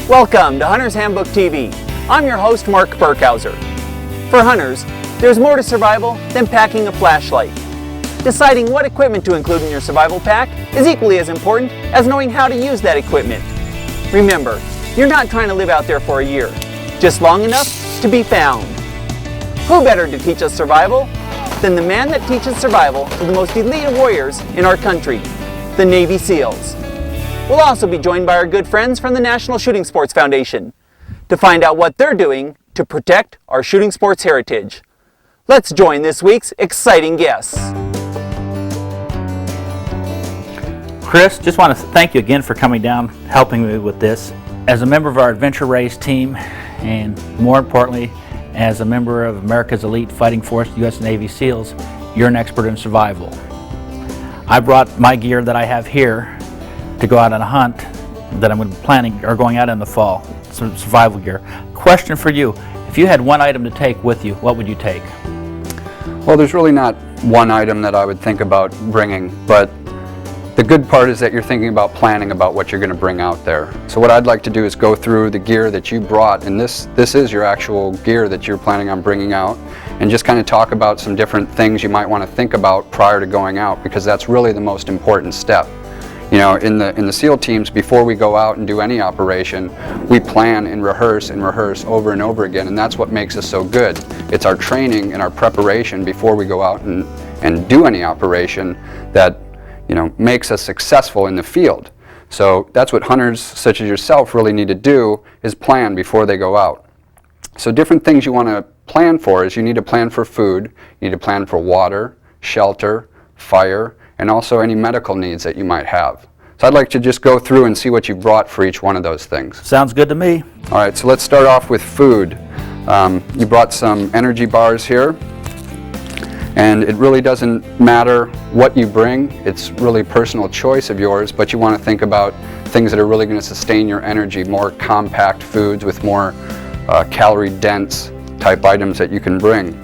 Welcome to Hunter's Handbook TV. I'm your host, Mark Burkhauser. For hunters, there's more to survival than packing a flashlight. Deciding what equipment to include in your survival pack is equally as important as knowing how to use that equipment. Remember, you're not trying to live out there for a year, just long enough to be found. Who better to teach us survival than the man that teaches survival to the most elite warriors in our country, the Navy SEALs. We'll also be joined by our good friends from the National Shooting Sports Foundation to find out what they're doing to protect our shooting sports heritage. Let's join this week's exciting guests. Chris, just want to thank you again for coming down, helping me with this. As a member of our Adventure Race team, and more importantly, as a member of America's Elite Fighting Force, U.S. Navy SEALs, you're an expert in survival. I brought my gear that I have here to go out on a hunt that I'm planning or going out in the fall, some survival gear. Question for you, if you had one item to take with you, what would you take? Well, there's really not one item that I would think about bringing, but the good part is that you're thinking about planning about what you're going to bring out there. So what I'd like to do is go through the gear that you brought, and this is your actual gear that you're planning on bringing out, and just kind of talk about some different things you might want to think about prior to going out, because that's really the most important step. You know, in the SEAL teams, before we go out and do any operation, we plan and rehearse over and over again, and that's what makes us so good. It's our training and our preparation before we go out and do any operation that, you know, makes us successful in the field. So that's what hunters such as yourself really need to do, is plan before they go out. So different things you want to plan for is you need to plan for food, you need to plan for water, shelter, fire, and also any medical needs that you might have. So I'd like to just go through and see what you brought for each one of those things. Sounds good to me. All right, so let's start off with food. You brought some energy bars here, and it really doesn't matter what you bring. It's really personal choice of yours, but you want to think about things that are really going to sustain your energy, more compact foods with more calorie-dense type items that you can bring.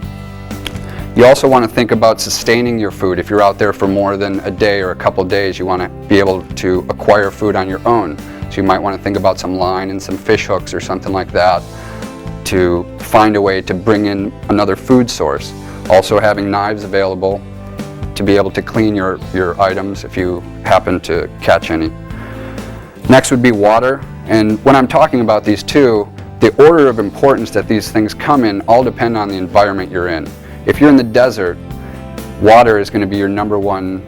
You also want to think about sustaining your food. If you're out there for more than a day or a couple days, you want to be able to acquire food on your own. So you might want to think about some line and some fish hooks or something like that to find a way to bring in another food source. Also having knives available to be able to clean your items if you happen to catch any. Next would be water, and when I'm talking about these two, the order of importance that these things come in all depend on the environment you're in. If you're in the desert, water is going to be your number one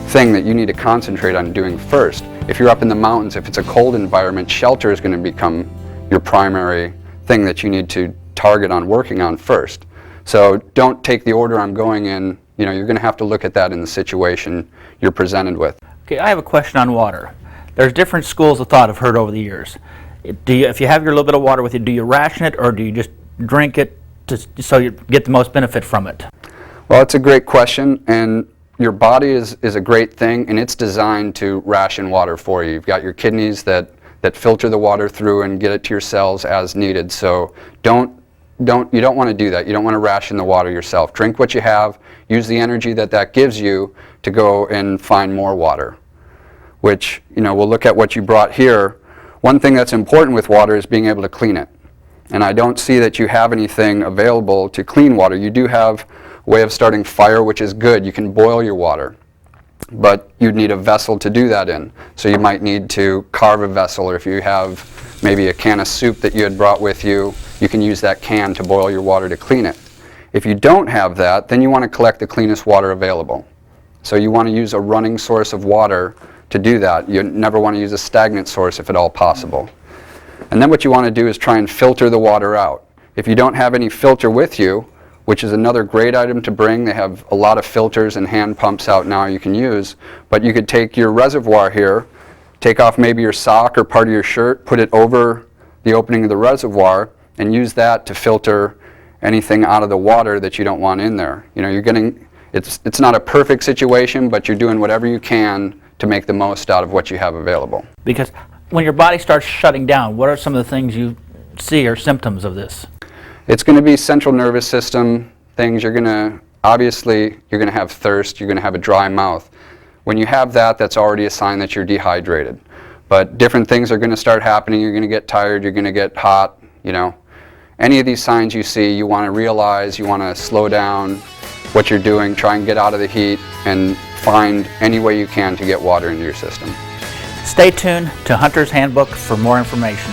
thing that you need to concentrate on doing first. If you're up in the mountains, if it's a cold environment, shelter is going to become your primary thing that you need to target on working on first. So don't take the order I'm going in. You know, you're going to have to look at that in the situation you're presented with. Okay, I have a question on water. There's different schools of thought I've heard over the years. If you have your little bit of water with you, do you ration it or do you just drink it so you get the most benefit from it? Well, it's a great question, and your body is a great thing, and it's designed to ration water for you. You've got your kidneys that filter the water through and get it to your cells as needed. So you don't want to do that. You don't want to ration the water yourself. Drink what you have. Use the energy that gives you to go and find more water, which, you know, we'll look at what you brought here. One thing that's important with water is being able to clean it. And I don't see that you have anything available to clean water. You do have a way of starting fire, which is good. You can boil your water, but you'd need a vessel to do that in. So you might need to carve a vessel, or if you have maybe a can of soup that you had brought with you, you can use that can to boil your water to clean it. If you don't have that, then you want to collect the cleanest water available. So you want to use a running source of water to do that. You never want to use a stagnant source if at all possible. And then what you want to do is try and filter the water out. If you don't have any filter with you, which is another great item to bring, they have a lot of filters and hand pumps out now you can use, but you could take your reservoir here, take off maybe your sock or part of your shirt, put it over the opening of the reservoir, and use that to filter anything out of the water that you don't want in there. You know, you're getting, it's not a perfect situation, but you're doing whatever you can to make the most out of what you have available. Because when your body starts shutting down, what are some of the things you see or symptoms of this? It's going to be central nervous system things. Obviously, you're going to have thirst, you're going to have a dry mouth. When you have that, that's already a sign that you're dehydrated. But different things are going to start happening. You're going to get tired, you're going to get hot, you know. Any of these signs you see, you want to realize, you want to slow down what you're doing, try and get out of the heat, and find any way you can to get water into your system. Stay tuned to Hunter's Handbook for more information.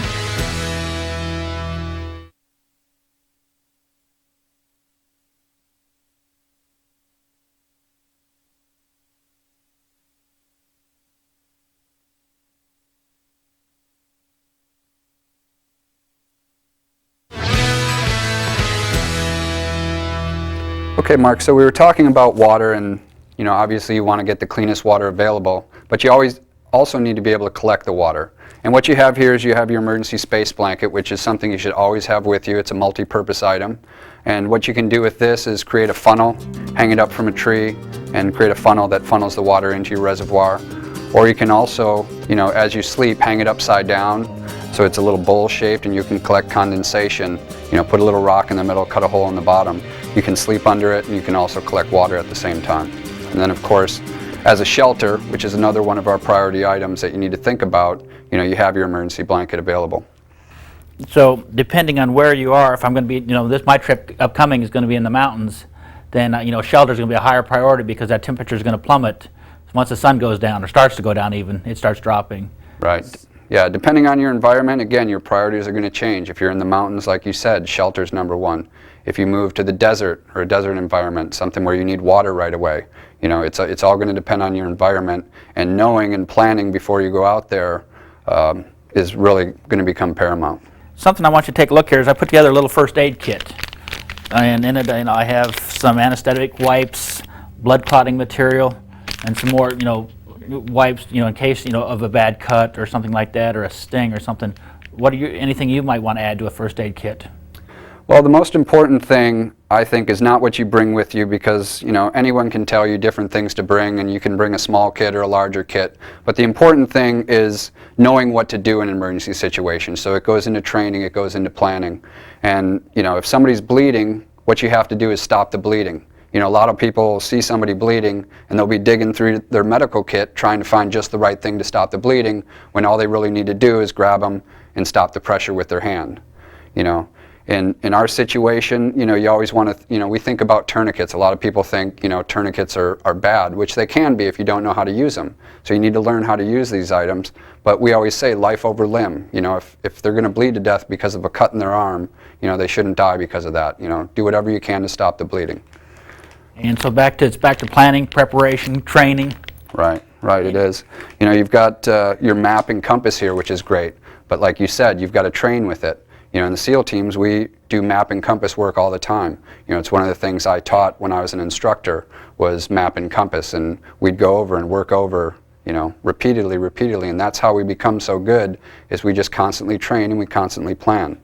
Okay, Mark, so we were talking about water, and you know, obviously you want to get the cleanest water available, but you always also need to be able to collect the water. And what you have here is you have your emergency space blanket, which is something you should always have with you. It's a multi-purpose item. And what you can do with this is create a funnel, hang it up from a tree, and create a funnel that funnels the water into your reservoir. Or you can also, you know, as you sleep, hang it upside down so it's a little bowl shaped, and you can collect condensation. You know, put a little rock in the middle, cut a hole in the bottom. You can sleep under it, and you can also collect water at the same time. And then, of course, as a shelter, which is another one of our priority items that you need to think about, you know, you have your emergency blanket available. So depending on where you are, if I'm going to be, you know, my trip upcoming is going to be in the mountains, then, you know, shelter is going to be a higher priority because that temperature is going to plummet. Once the sun goes down, or starts to go down even, it starts dropping. Right. Yeah, depending on your environment, again, your priorities are going to change. If you're in the mountains, like you said, shelter's number one. If you move to the desert or a desert environment, something where you need water right away, you know, it's all going to depend on your environment, and knowing and planning before you go out there is really going to become paramount. Something I want you to take a look here is I put together a little first aid kit, and in it, you know, I have some anesthetic wipes, blood clotting material, and some more, you know, wipes, you know, in case, you know, of a bad cut or something like that, or a sting or something. What are anything you might want to add to a first aid kit? Well, the most important thing, I think, is not what you bring with you, because, you know, anyone can tell you different things to bring, and you can bring a small kit or a larger kit. But the important thing is knowing what to do in an emergency situation. So it goes into training, it goes into planning. And, you know, if somebody's bleeding, what you have to do is stop the bleeding. You know, a lot of people see somebody bleeding, and they'll be digging through their medical kit trying to find just the right thing to stop the bleeding, when all they really need to do is grab them and stop the pressure with their hand. You know, in our situation, you know, you always want to, you know, we think about tourniquets. A lot of people think, you know, tourniquets are bad, which they can be if you don't know how to use them. So you need to learn how to use these items. But we always say life over limb. You know, if they're going to bleed to death because of a cut in their arm, you know, they shouldn't die because of that. You know, do whatever you can to stop the bleeding. And so it's back to planning, preparation, training. Right, it is. You know, you've got your map and compass here, which is great. But like you said, you've got to train with it. You know, in the SEAL teams, we do map and compass work all the time. You know, it's one of the things I taught when I was an instructor, was map and compass, and we'd go over and work over, you know, repeatedly, and that's how we become so good, is we just constantly train and we constantly plan.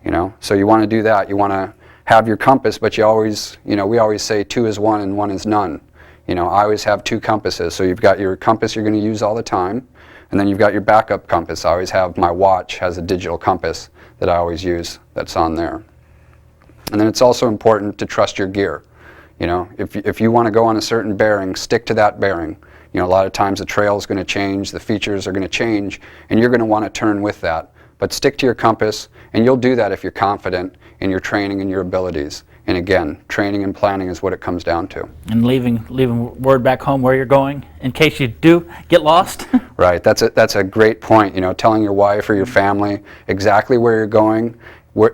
You know, so you want to do that. You want to have your compass, but you always, you know, we always say 2 is 1 and 1 is none. You know, I always have 2 compasses. So you've got your compass you're going to use all the time, and then you've got your backup compass. I always have, my watch has a digital compass that I always use that's on there. And then it's also important to trust your gear. You know, if you want to go on a certain bearing, stick to that bearing. You know, a lot of times the trail is going to change, the features are going to change, and you're going to want to turn with that. But stick to your compass, and you'll do that if you're confident in your training and your abilities. And again, training and planning is what it comes down to. And leaving word back home where you're going in case you do get lost. Right, that's a great point. You know, telling your wife or your family exactly where you're going,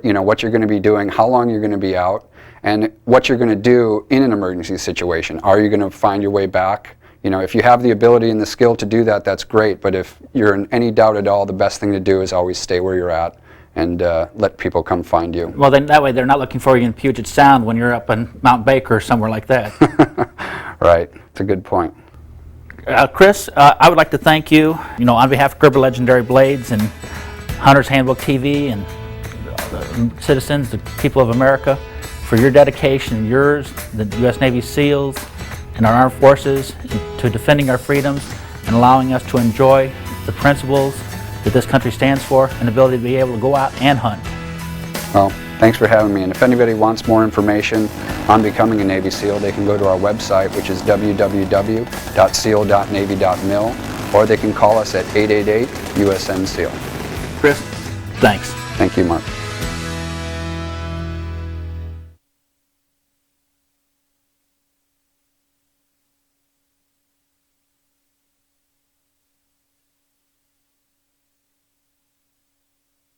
you know, what you're going to be doing, how long you're going to be out, and what you're going to do in an emergency situation. Are you going to find your way back? You know, if you have the ability and the skill to do that, that's great. But if you're in any doubt at all, the best thing to do is always stay where you're at and let people come find you. Well, then that way they're not looking for you in Puget Sound when you're up in Mount Baker or somewhere like that. Right, it's a good point. Chris, I would like to thank you, you know, on behalf of Gerber Legendary Blades and Hunter's Handbook TV and the citizens, the people of America, for your dedication, yours, the U.S. Navy SEALs, and our armed forces to defending our freedoms and allowing us to enjoy the principles that this country stands for and the ability to be able to go out and hunt. Well, thanks for having me. And if anybody wants more information on becoming a Navy SEAL, they can go to our website, which is www.seal.navy.mil, or they can call us at 888 USN SEAL. Chris, thanks. Thank you, Mark.